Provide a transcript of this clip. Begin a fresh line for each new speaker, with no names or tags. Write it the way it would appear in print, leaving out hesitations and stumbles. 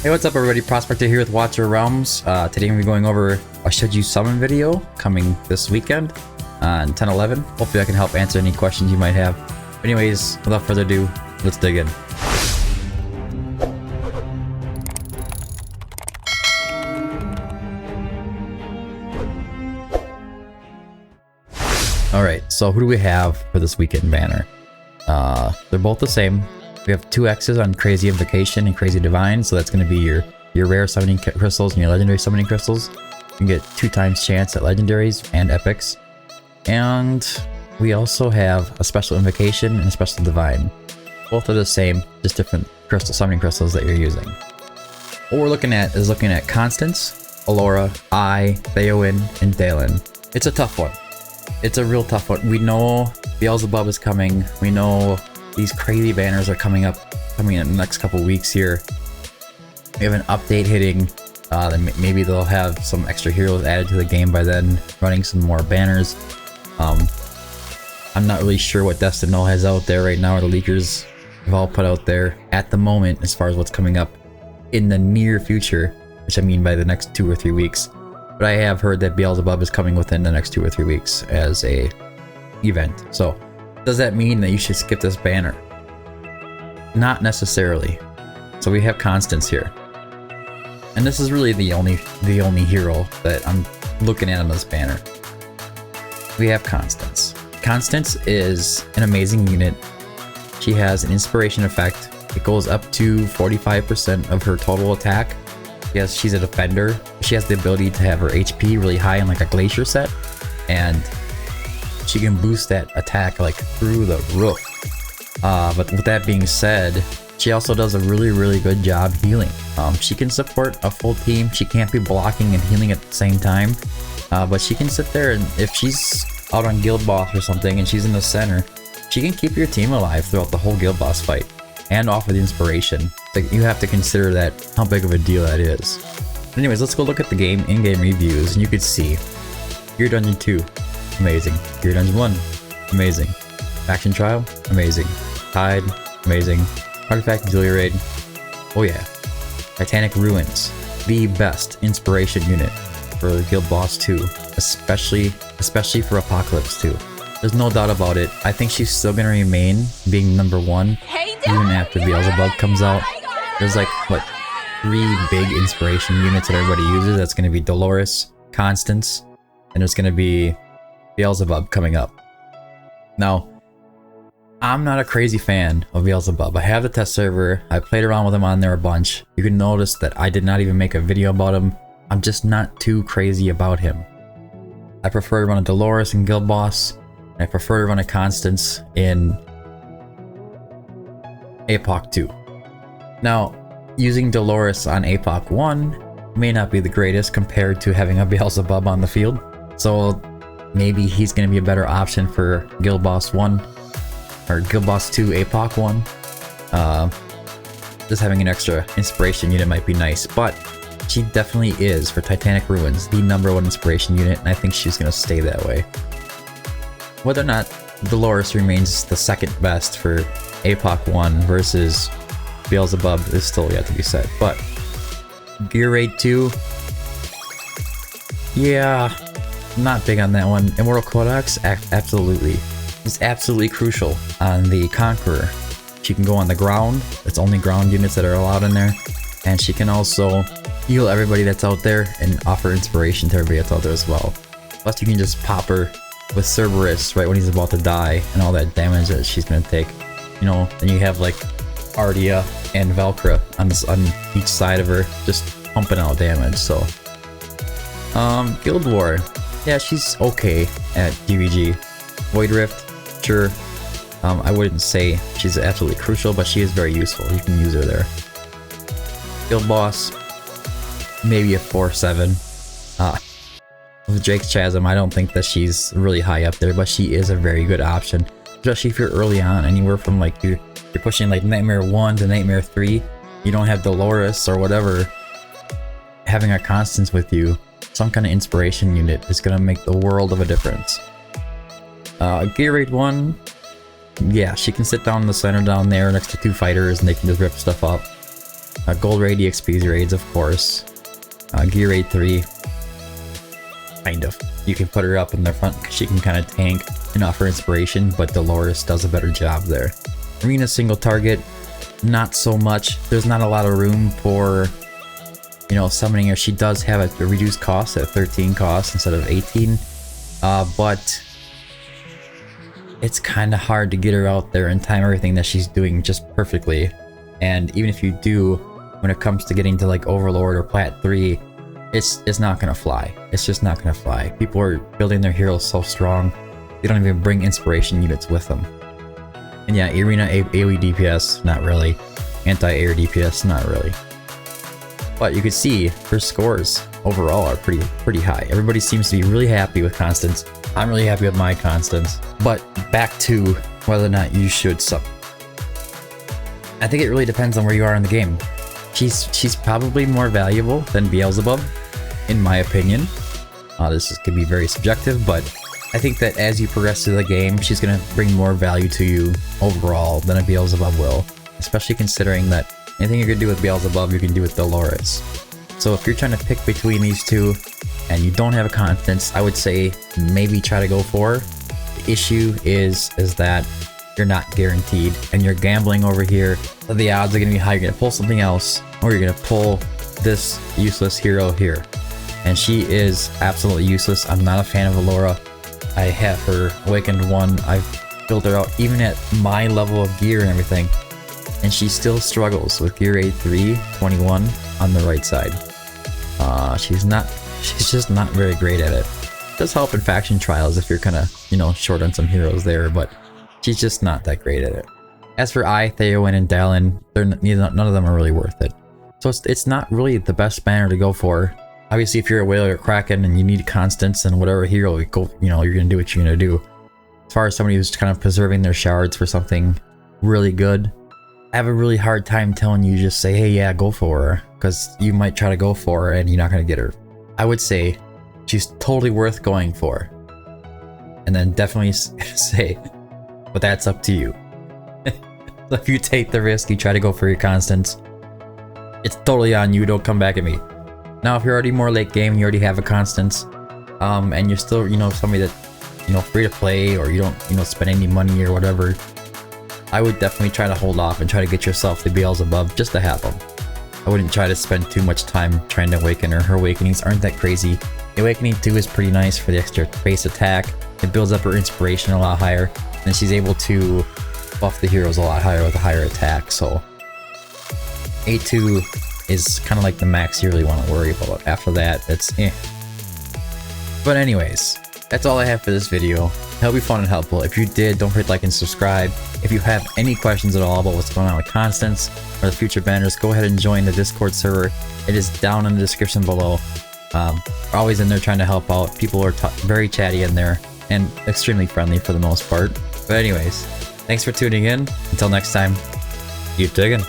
Hey, what's up everybody, Prospector here with Watcher Realms. Today I'm going to be going over a Should You Summon video coming this weekend on 10/11. Hopefully I can help answer any questions you might have. But anyways, without further ado, let's dig in. Alright, so who do we have for this weekend banner? They're both the same. We have 2 X's on Crazy Invocation and Crazy Divine, so that's going to be your rare summoning crystals and your legendary summoning crystals. You can get 2 times chance at legendaries and epics. And we also have a special invocation and a special divine. Both are the same, just different summoning crystals that you're using. What we're looking at is Constance, Allura, Theowen, and Dalen. It's a tough one. It's a real tough one. We know Beelzebub is coming. We know these crazy banners are coming in the next couple weeks here. We have an update hitting. Then maybe they'll have some extra heroes added to the game by then, running some more banners. I'm not really sure what Destino has out there right now, or the leakers have all put out there at the moment as far as what's coming up in the near future, which I mean by the next 2 or 3 weeks. But I have heard that Beelzebub is coming within the next 2 or 3 weeks as a event. So does that mean that you should skip this banner? Not necessarily. So we have Constance here. And this is really the only hero that I'm looking at on this banner. We have Constance. Constance is an amazing unit. She has an inspiration effect. It goes up to 45% of her total attack. Yes, she's a defender. She has the ability to have her HP really high in like a glacier set, and she can boost that attack like through the roof. But with that being said, she also does a really good job healing. She can support a full team. She can't be blocking and healing at the same time, but she can sit there, and if she's out on guild boss or something and she's in the center, she can keep your team alive throughout the whole guild boss fight and offer the inspiration. Like, you have to consider that, how big of a deal that is. But anyways, let's go look at the game in-game reviews, and you could see Gear Dungeon 2, amazing. Gear Dungeon 1, amazing. Faction Trial, amazing. Tide, amazing. Artifact Auxiliary Raid, oh yeah. Titanic Ruins, the best inspiration unit for Guild Boss 2, especially for Apocalypse 2. There's no doubt about it. I think she's still gonna remain being #1 even after Beelzebub comes out. There's like, what, 3 big inspiration units that everybody uses. That's gonna be Dolores, Constance, and there's gonna be Beelzebub coming up. Now, I'm not a crazy fan of Beelzebub. I have the test server. I played around with him on there a bunch. You can notice that I did not even make a video about him. I'm just not too crazy about him. I prefer to run a Dolores in Guild Boss. I prefer to run a Constance in APOC 2. Now, using Dolores on APOC 1 may not be the greatest compared to having a Beelzebub on the field. So maybe he's going to be a better option for Guild Boss 1 or Guild Boss 2 APOC 1. Just having an extra inspiration unit might be nice, but she definitely is, for Titanic Ruins, the #1 inspiration unit, and I think she's going to stay that way. Whether or not Dolores remains the second best for APOC 1 versus Beelzebub is still yet to be said, but Gear Raid 2, yeah, not big on that one. Immortal Codex, absolutely. It's absolutely crucial on the Conqueror. She can go on the ground. It's only ground units that are allowed in there, and she can also heal everybody that's out there and offer inspiration to everybody that's out there as well. Plus, you can just pop her with Cerberus right when he's about to die, and all that damage that she's gonna take. You know, and you have like Ardia and Velcra on each side of her, just pumping out damage. So, Guild War, yeah, she's okay at GVG. Void Rift, sure. I wouldn't say she's absolutely crucial, but she is very useful. You can use her there. Guild Boss, maybe a 4/7. With Drake's Chasm, I don't think that she's really high up there, but she is a very good option, especially if you're early on, anywhere from like you're pushing like Nightmare 1 to Nightmare 3. You don't have Dolores or whatever. Having a Constance with you, some kind of inspiration unit, is gonna make the world of a difference. Gear Raid 1, yeah, she can sit down in the center down there next to 2 fighters and they can just rip stuff up. Gold raid EXPs raids, of course. Gear raid 3. Kind of. You can put her up in the front. She can kind of tank and offer inspiration, but Dolores does a better job there. Arena single target, not so much. There's not a lot of room for, you know, summoning her. She does have a reduced cost at 13 cost instead of 18. But it's kind of hard to get her out there and time everything that she's doing just perfectly. And even if you do, when it comes to getting to like Overlord or Plat 3, it's not gonna fly. It's just not gonna fly. People are building their heroes so strong, they don't even bring inspiration units with them. And yeah, Arena AoE DPS, not really. Anti-air DPS, not really. But you can see her scores overall are pretty high. Everybody seems to be really happy with Constance. I'm really happy with my Constance. But back to whether or not you should sub. I think it really depends on where you are in the game. She's probably more valuable than Beelzebub, in my opinion. This could be very subjective, but I think that as you progress through the game, she's going to bring more value to you overall than a Beelzebub will. Especially considering that anything you can do with Beelzebub, you can do with Dolores. So if you're trying to pick between these two, and you don't have a Constance, I would say maybe try to go for her. The issue is that you're not guaranteed, and you're gambling over here. So the odds are going to be high. You're going to pull something else, or you're going to pull this useless hero here. And she is absolutely useless. I'm not a fan of Allura. I have her Awakened 1. I've built her out even at my level of gear and everything. And she still struggles with Gear 8-3, 21 on the right side. She's just not very great at it. It does help in faction trials if you're kind of, you know, short on some heroes there, but she's just not that great at it. As for Theowen and Dallin, none of them are really worth it. So it's not really the best banner to go for. Obviously, if you're a Whale or Kraken and you need Constance and whatever hero you go, you know, you're gonna do what you're gonna do. As far as somebody who's kind of preserving their shards for something really good, I have a really hard time telling you just say, hey, yeah, go for her, because you might try to go for her and you're not gonna get her. I would say she's totally worth going for, and then definitely say, but that's up to you. If you take the risk, you try to go for your Constance, it's totally on you. Don't come back at me. Now, if you're already more late game, you already have a Constance, and you're still, you know, somebody that, you know, free to play, or you don't, you know, spend any money or whatever, I would definitely try to hold off and try to get yourself the Beelzebub just to have them. I wouldn't try to spend too much time trying to awaken her. Her awakenings aren't that crazy. The Awakening 2 is pretty nice for the extra base attack. It builds up her inspiration a lot higher, and she's able to buff the heroes a lot higher with a higher attack, so A2 is kind of like the max you really want to worry about. After that, that's eh. But anyways, that's all I have for this video. I hope you found it helpful. If you did, don't forget to like and subscribe. If you have any questions at all about what's going on with Constance or the future banners, go ahead and join the Discord server. It is down in the description below. We're always in there trying to help out. People are very chatty in there and extremely friendly for the most part. But anyways, thanks for tuning in. Until next time, keep digging.